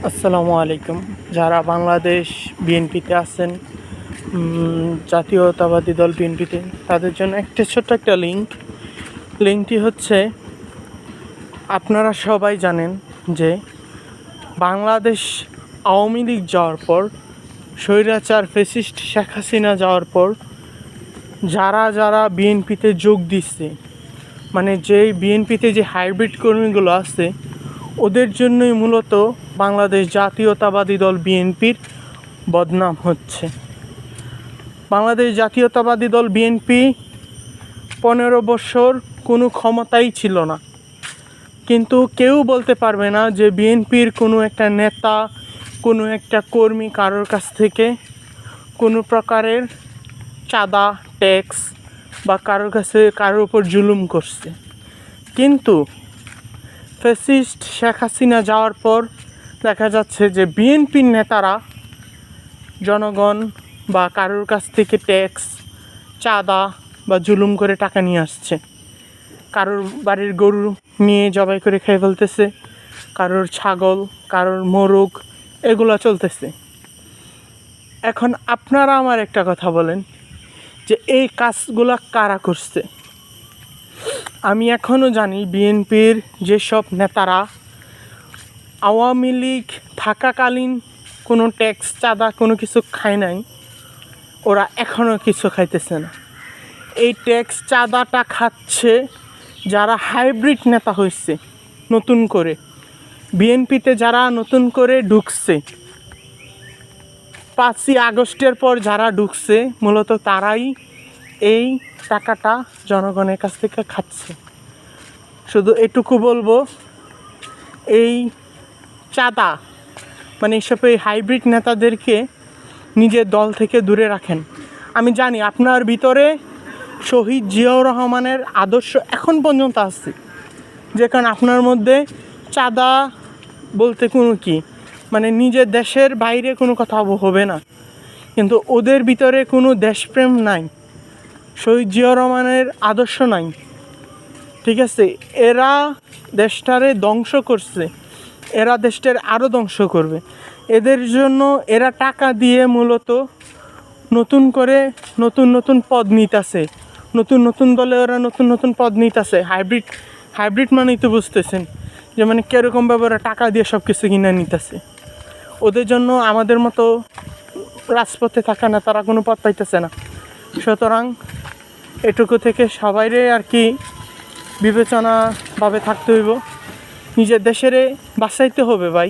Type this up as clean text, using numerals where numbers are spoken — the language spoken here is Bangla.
আসসালামু আলাইকুম। যারা বাংলাদেশ বিএনপিতে আছেন, জাতীয়তাবাদী দল বিএনপিতে, তাদের জন্য ছোট্ট একটা লিঙ্কটি হচ্ছে, আপনারা সবাই জানেন যে বাংলাদেশ আওয়ামী লীগ যাওয়ার পর, স্বৈরাচার ফ্যাসিস্ট শেখ হাসিনা যাওয়ার পর যারা বিএনপিতে যোগ দিচ্ছে, মানে যেই বিএনপিতে যে হাইব্রিড কর্মীগুলো আছে, ওদের জন্যই মূলত বাংলাদেশ জাতীয়তাবাদী দল বিএনপির বদনাম হচ্ছে। বাংলাদেশ জাতীয়তাবাদী দল বিএনপি 15 বছর কোনো ক্ষমতাই ছিল না, কিন্তু কেউ বলতে পারবে না যে বিএনপির কোনো একটা নেতা, কোনো একটা কর্মী কারোর কাছ থেকে কোনো প্রকারের চাঁদা, ট্যাক্স বা কারোর উপর জুলুম করছে। কিন্তু ফ্যাসিস্ট শেখ হাসিনা যাওয়ার পর দেখা যাচ্ছে যে বিএনপির নেতারা জনগণ বা কারোর কাছ থেকে ট্যাক্স, চাঁদা বা জুলুম করে টাকা নিয়ে আসছে। কারোর বাড়ির গরু নিয়ে জবাই করে খেয়ে ফেলতেছে, কারোর ছাগল, কারোর মোরগ, এগুলো চলতেছে। এখন আপনারা আমার একটা কথা বলেন যে এই কাজগুলা কারা করছে? আমি এখনও জানি বিএনপির যেসব নেতারা আওয়ামী লীগ থাকাকালীন কোনো ট্যাক্স, চাঁদা কোনো কিছু খায় নাই, ওরা এখনও কিছু খাইতেছে না। এই ট্যাক্স, চাঁদাটা খাচ্ছে যারা হাইব্রিড নেতা হয়েছে, নতুন করে বিএনপিতে যারা নতুন করে ঢুকছে, 5ই আগস্টের পর যারা ঢুকছে, মূলত তারাই এই টাকাটা জনগণের কাছ থেকে খাচ্ছে। শুধু এটুকু বলবো, এই চাঁদা মানে এইসব এই হাইব্রিড নেতাদেরকে নিজের দল থেকে দূরে রাখেন। আমি জানি আপনার ভিতরে শহীদ জিয়াউর রহমানের আদর্শ এখন পর্যন্ত আছে, যেখানে আপনার মধ্যে চাঁদা বলতে কোনো মানে নিজের দেশের বাইরে কোনো কথা হবে না, কিন্তু ওদের ভিতরে কোনো দেশপ্রেম নাই, শহীদ জিয়াউর রহমানের আদর্শ নাই। ঠিক আছে, এরা দেশটারে ধ্বংস করছে, এরা দেশটার আরও ধ্বংস করবে। এদের জন্য এরা টাকা দিয়ে মূলত নতুন করে নতুন পদ নিতেছে, নতুন দলে ওরা নতুন পদ নিতেছে। হাইব্রিড মানেই তো বুঝতেছেন যে মানে কীরকমভাবে ওরা টাকা দিয়ে সব কিছু কিনে নিতেছে। ওদের জন্য আমাদের মতো রাজপথে থাকা না, তারা কোনো পথ পাইতেছে না। সুতরাং এটুকু থেকে সবাইরে আর কি বিবেচনাভাবে থাকতে হইব, নিজের দেশেরে বাঁচাইতে হবে ভাই।